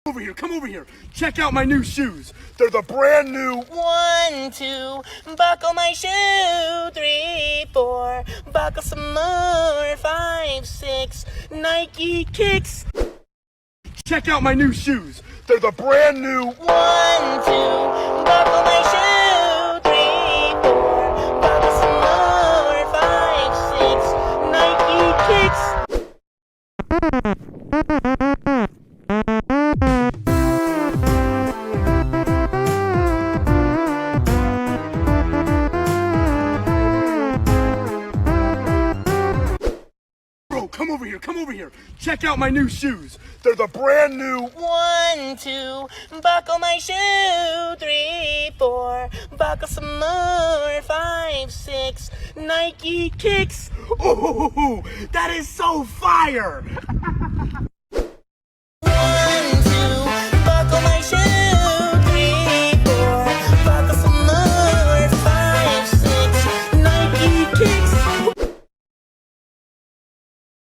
Over here, come over here. Check out my new shoes. They're the brand new 1, 2, buckle my shoe. 3, 4, buckle some more. 5, 6, Nike kicks. Check out my new shoes. They're the brand new 1, 2, buckle my shoe. 3, 4, buckle some more. 5, 6, Nike kicks. Come over here, come over here. Check out my new shoes. They're the brand new 1, 2, buckle my shoe. 3, 4, buckle some more. 5, 6, Nike kicks. Oh, that is so fire.